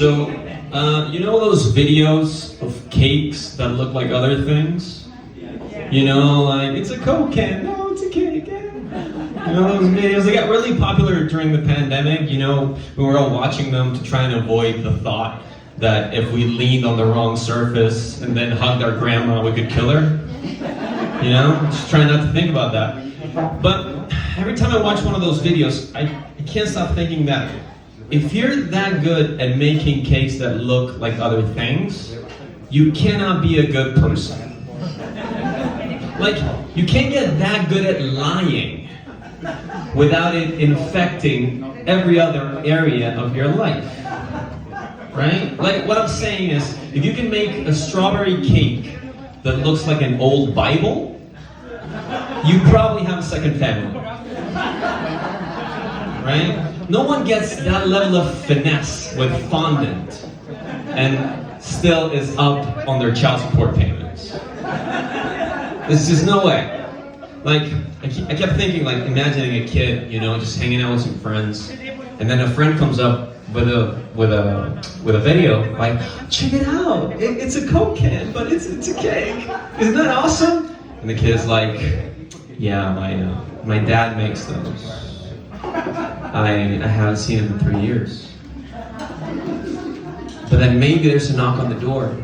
So, you know those videos of cakes that look like other things? You know, like, it's a Coke can, no, it's a cake. You know those videos? They got really popular during the pandemic. You know, we were all watching them to try and avoid the thought that if we leaned on the wrong surface and then hugged our grandma, we could kill her. You know, just trying not to think about that. But every time I watch one of those videos, I can't stop thinking that if you're that good at making cakes that look like other things, you cannot be a good person. Like, you can't get that good at lying without it infecting every other area of your life. Right? Like, what I'm saying is, if you can make a strawberry cake that looks like an old Bible, you probably have a second family. Right? No one gets that level of finesse with fondant and still is up on their child support payments. There's just no way. Like, I kept thinking, like, imagining a kid, you know, just hanging out with some friends, and then a friend comes up with a video, like, check it out, it's a Coke can, but it's a cake. Isn't that awesome? And the kid's like, yeah, my dad makes those. I haven't seen him in 3 years. But then maybe there's a knock on the door,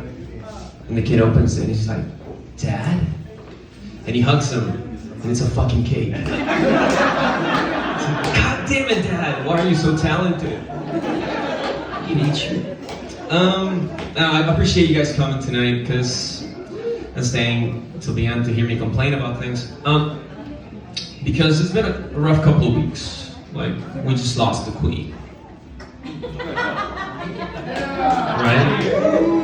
and the kid opens it, and he's like, Dad? And he hugs him, and it's a fucking cake. It's like, God damn it, Dad, why are you so talented? He needs you. I appreciate you guys coming tonight, because and staying till the end to hear me complain about things. Because it's been a rough couple of weeks. Like, we just lost the Queen. Right?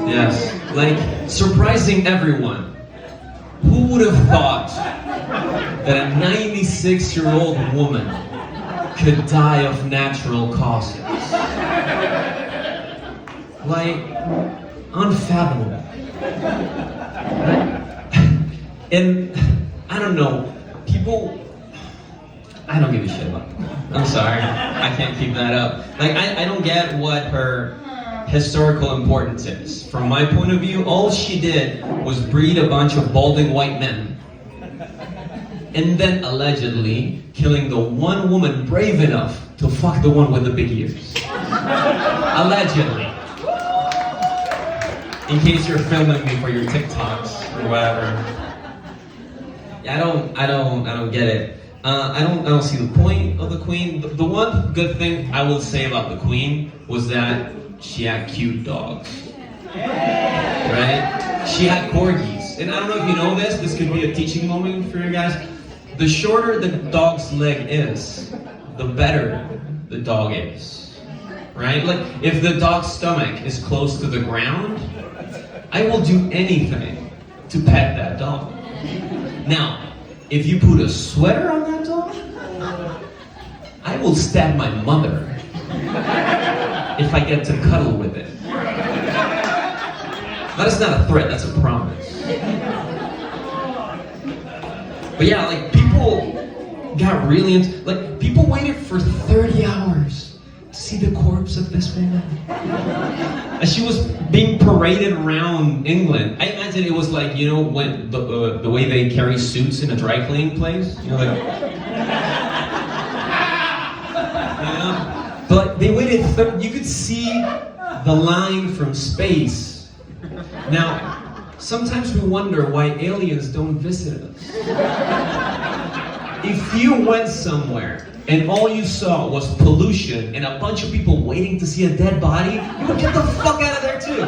Yes. Like, surprising everyone. Who would have thought that a 96-year-old woman could die of natural causes? Like, unfathomable. And, I don't know, people... I don't give a shit about them. I'm sorry, I can't keep that up. Like, I don't get what her historical importance is. From my point of view, all she did was breed a bunch of balding white men. And then, allegedly, killing the one woman brave enough to fuck the one with the big ears. Allegedly. In case you're filming me for your TikToks or whatever. Yeah, I don't get it. I don't see the point of the Queen. The one good thing I will say about the Queen was that she had cute dogs. Right? She had corgis. And I don't know if you know this, this could be a teaching moment for you guys. The shorter the dog's leg is, the better the dog is. Right? Like, if the dog's stomach is close to the ground, I will do anything to pet that dog. Now, if you put a sweater on that dog, I will stab my mother if I get to cuddle with it. That is not a threat, that's a promise. But yeah, like, people got really into, like, people waited for 30 hours to see the corpse of this woman. As she was being paraded around England. I imagine it was like, you know, when the way they carry suits in a dry cleaning place. You know, like... Yeah. But they waited, you could see the line from space. Now, sometimes we wonder why aliens don't visit us. If you went somewhere and all you saw was pollution and a bunch of people waiting to see a dead body, you would get the fuck out of there too.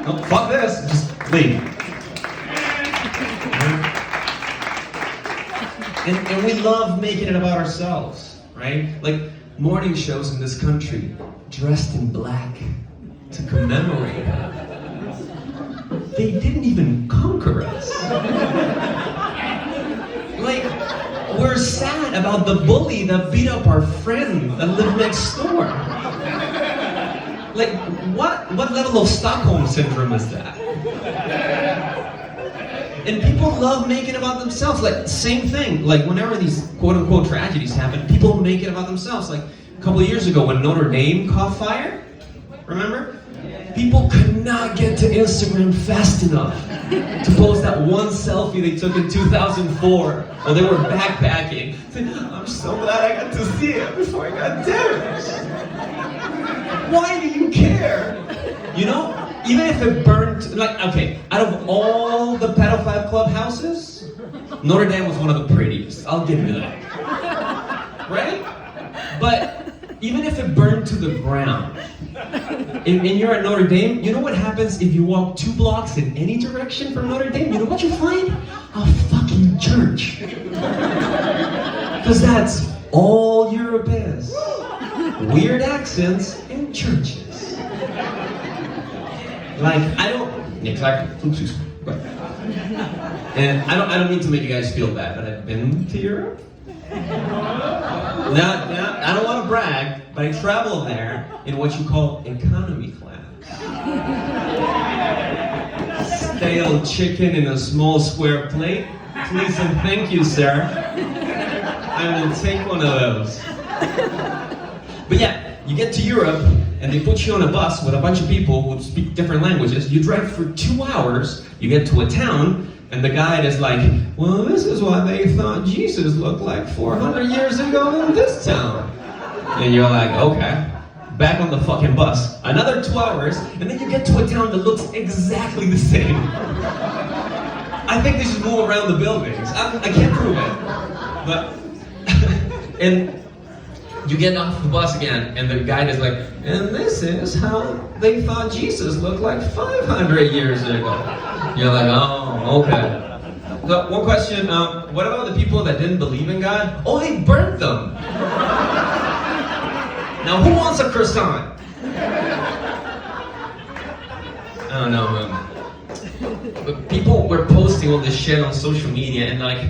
Oh, fuck this, just leave. And we love making it about ourselves, right? Like, morning shows in this country, dressed in black to commemorate. They didn't even conquer us. Like, we're sad about the bully that beat up our friend that lived next door. Like, what level of Stockholm syndrome is that? And people love making it about themselves. Like, same thing. Like, whenever these quote-unquote tragedies happen, people make it about themselves. Like, a couple of years ago when Notre Dame caught fire, remember? People could not get to Instagram fast enough to post that one selfie they took in 2004 while they were backpacking. I'm so glad I got to see it before I got damaged. Why do you care? You know, even if it burned, like, okay, out of all the pedophile clubhouses, Notre Dame was one of the prettiest. I'll give you that. Right? But even if it burned to the ground, and you're at Notre Dame, you know what happens if you walk 2 blocks in any direction from Notre Dame? You know what you find? A fucking church. Because that's all Europe is. Weird accents and churches. Like, I don't... Exactly. Oops. And I don't mean to make you guys feel bad, but I've been to Europe. Now, I don't want to brag, but I travel there in what you call economy class. Stale chicken in a small square plate. Please and thank you, sir. I will take one of those. But yeah, you get to Europe, and they put you on a bus with a bunch of people who speak different languages. You drive for 2 hours, you get to a town, and the guide is like, well, this is what they thought Jesus looked like 400 years ago in this town. And you're like, okay. Back on the fucking bus. Another 2 hours, and then you get to a town that looks exactly the same. I think they should move around the buildings. I can't prove it. But, and you get off the bus again, and the guide is like, and this is how they thought Jesus looked like 500 years ago. You're like, oh, okay. So, one question, what about the people that didn't believe in God? Oh, they burnt them. Now, who wants a croissant? I don't know, man. But people were posting all this shit on social media, and like,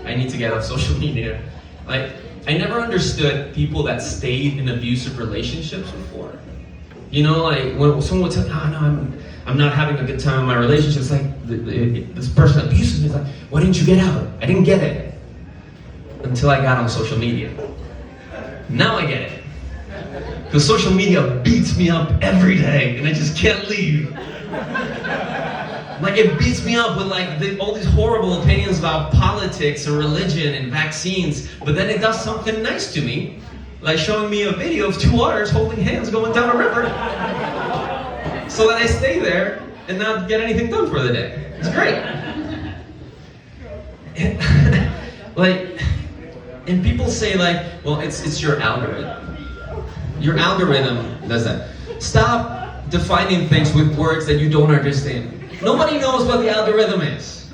I need to get off social media. Like, I never understood people that stayed in abusive relationships before. You know, like, when someone would tell me, oh, no, I'm not having a good time in my relationship. It's like, this person abuses me. It's like, why didn't you get out? I didn't get it. Until I got on social media. Now I get it. Because social media beats me up every day, and I just can't leave. Like, it beats me up with like all these horrible opinions about politics and religion and vaccines, but then it does something nice to me, like showing me a video of 2 otters holding hands going down a river. So that I stay there and not get anything done for the day. It's great. Like, and people say like, well, it's your algorithm. Your algorithm does that. Stop defining things with words that you don't understand. Nobody knows what the algorithm is.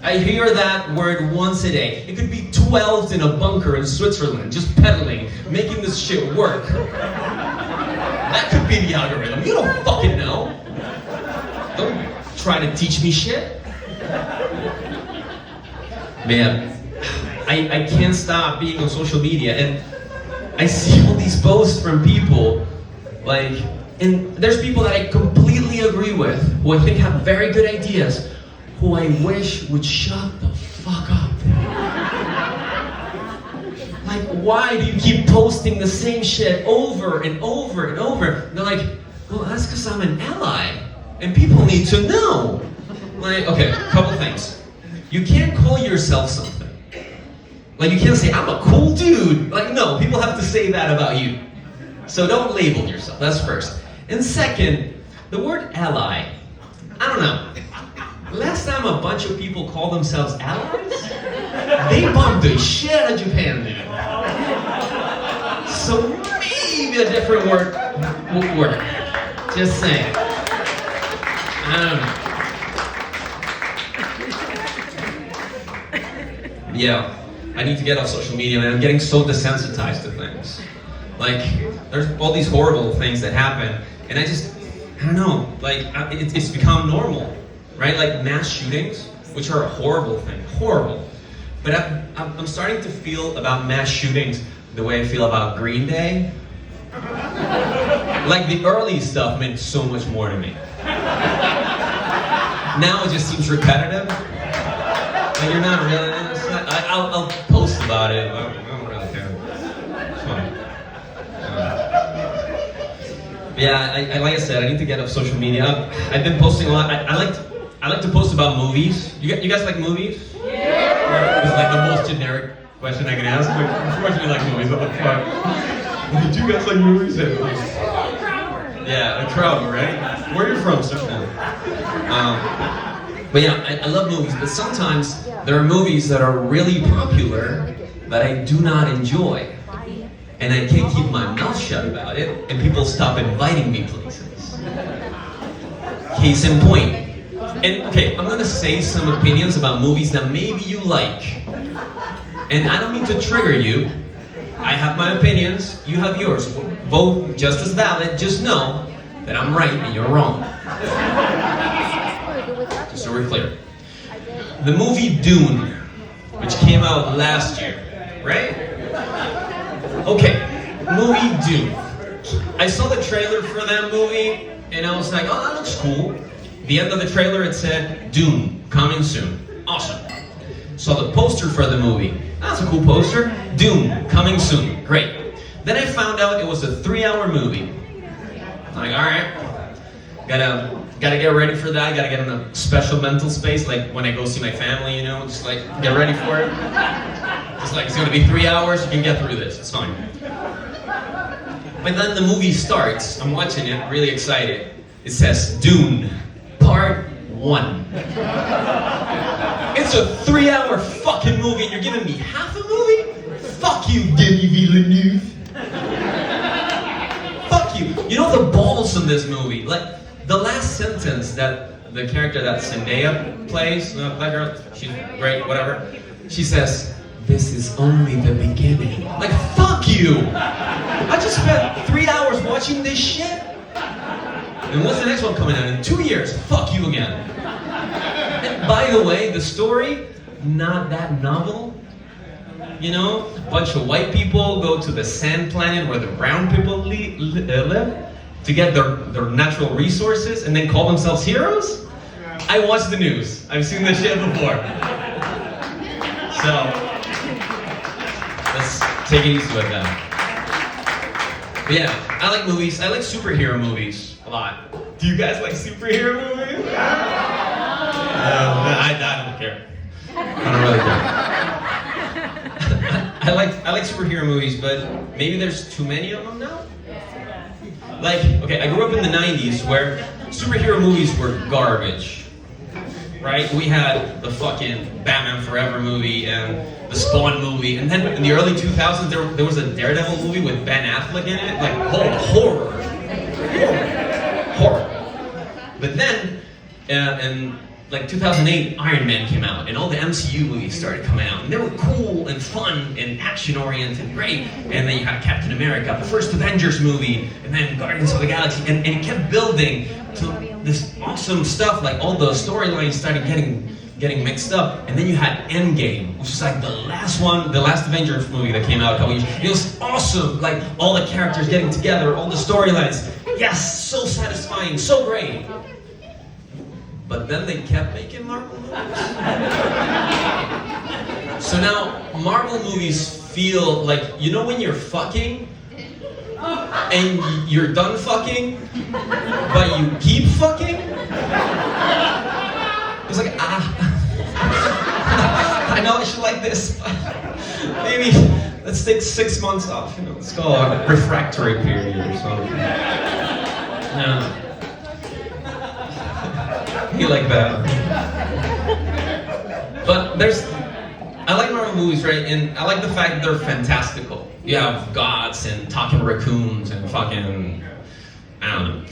I hear that word once a day. It could be 2 elves in a bunker in Switzerland, just pedaling, making this shit work. That could be the algorithm. You don't fucking know. Don't try to teach me shit. Man, I can't stop being on social media, and I see all these posts from people, like, and there's people that I completely agree with, who I think have very good ideas, who I wish would shut the fuck up. Like, why do you keep posting the same shit over and over and over? And they're like, well, that's because I'm an ally, and people need to know. Like, okay, couple things. You can't call yourself something. Like, you can't say, I'm a cool dude. Like, no, people have to say that about you. So don't label yourself, that's first. And second, the word ally, I don't know. Last time a bunch of people called themselves allies, they bombed the shit out of Japan, dude. So maybe a different word would work. Just saying. I don't know. Yeah, I need to get off social media, man. I'm getting so desensitized to things. Like, there's all these horrible things that happen, and I don't know, like, it's become normal, right? Like mass shootings, which are a horrible thing, horrible. But I'm starting to feel about mass shootings the way I feel about Green Day. Like, the early stuff meant so much more to me. Now it just seems repetitive. Like, you're not really, I'll post about it, I don't really care. It's fun. Yeah, like I said, I need to get off social media. I've been posting a lot. I like to post about movies. You guys like movies? Yeah. It's like the most generic question I can ask. Like, of course we like movies. What the fuck? Do you guys like movies? Yeah, a crowd, right? Where are you from, sir? But yeah, I love movies. But sometimes there are movies that are really popular that I do not enjoy. And I can't keep my mouth shut about it, and people stop inviting me places. Case in point. And okay, I'm gonna say some opinions about movies that maybe you like. And I don't mean to trigger you. I have my opinions, you have yours. Both just as valid, just know that I'm right and you're wrong. Just so we're clear. The movie Dune, which came out last year, right? Okay, movie Dune. I saw the trailer for that movie, and I was like, oh, that looks cool. The end of the trailer, it said, Dune, coming soon. Awesome. Saw the poster for the movie. That's a cool poster. Dune, coming soon. Great. Then I found out it was a 3-hour movie. I'm like, alright. Gotta get ready for that. Gotta get in a special mental space, like when I go see my family, you know, just like get ready for it. It's like, it's gonna be 3 hours, you can get through this, it's fine. But then the movie starts, I'm watching it, really excited. It says, Dune, Part 1. It's a 3-hour fucking movie and you're giving me half a movie? Fuck you, Denis Villeneuve. Fuck you. You know the balls in this movie, like, the last sentence that the character that Zendaya plays, that girl, she's great, whatever, she says, this is only the beginning. Like, fuck you! I just spent 3 hours watching this shit. And what's the next one coming out? In 2 years, fuck you again. And by the way, the story, not that novel. You know, a bunch of white people go to the sand planet where the brown people live to get their natural resources and then call themselves heroes? I watch the news. I've seen this shit before. So, let's take it easy with that. But yeah, I like movies. I like superhero movies a lot. Do you guys like superhero movies? I don't care. I don't really care. I like superhero movies, but maybe there's too many of them now? Like, okay, I grew up in the 90s where superhero movies were garbage, right? We had the fucking Batman Forever movie and the Spawn movie, and then in the early 2000s there was a Daredevil movie with Ben Affleck in it, like, horror. But then, in like 2008, Iron Man came out, and all the MCU movies started coming out, and they were cool and fun and action-oriented and great. And then you had Captain America, the first Avengers movie, and then Guardians of the Galaxy, and it kept building to this awesome stuff. Like all the storylines started getting mixed up, and then you had Endgame, which was like the last Avengers movie that came out a couple years. It was awesome, like all the characters getting together, all the storylines. Yes, so satisfying, so great. But then they kept making Marvel movies. So now, Marvel movies feel like, you know when you're fucking, and you're done fucking, but you keep fucking? It's like, I know I should like this. Maybe let's take 6 months off, you know, let's go a refractory period or something. No. You like that. But I like Marvel movies, right? And I like the fact that they're fantastical. You have gods and talking raccoons and fucking, I don't know.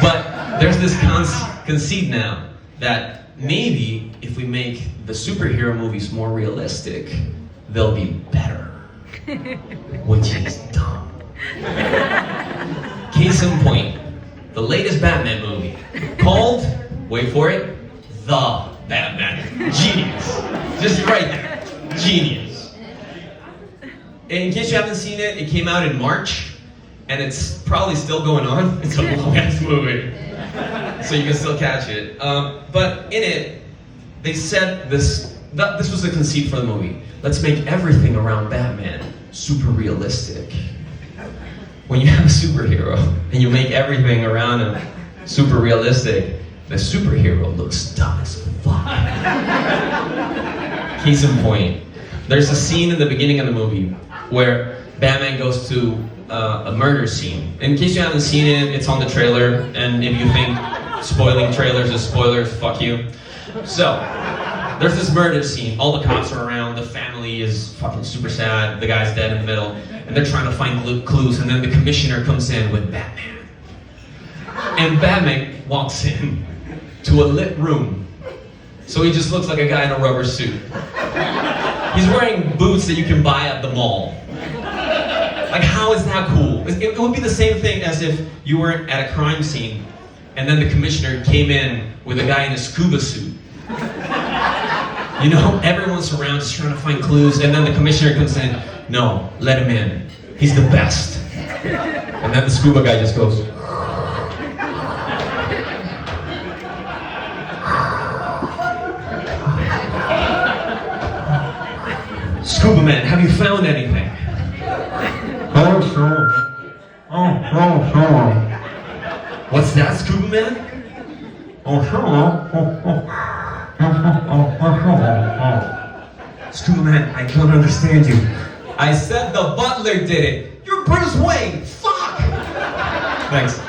But there's this conceit now that maybe if we make the superhero movies more realistic, they'll be better. Which is dumb. Case in point, the latest Batman movie, called, wait for it, The Batman. Genius. Just right there. Genius. In case you haven't seen it, it came out in March, and it's probably still going on. It's a long-ass movie, so you can still catch it. But in it, they said this was the conceit for the movie. Let's make everything around Batman super realistic. when you have a superhero and you make everything around him super realistic, the superhero looks dumb as fuck. Case in point, there's a scene in the beginning of the movie where Batman goes to a murder scene. In case you haven't seen it, it's on the trailer, and if you think spoiling trailers is spoilers, fuck you. So, there's this murder scene, all the cops are around, the family is fucking super sad, the guy's dead in the middle, and they're trying to find clues, and then the commissioner comes in with Batman. And Batman walks in to a lit room. So he just looks like a guy in a rubber suit. He's wearing boots that you can buy at the mall. Like, how is that cool? It would be the same thing as if you were at a crime scene and then the commissioner came in with a guy in a scuba suit. You know, everyone's around just trying to find clues, and then the commissioner comes in, no, let him in. He's the best. And then the scuba guy just goes, Scuba man, have you found anything? Oh, sure. Oh, sure. What's that, Scuba man? Oh, sure. Scuba man, I don't understand you. I said the butler did it. You're Bruce Wayne. Fuck! Thanks.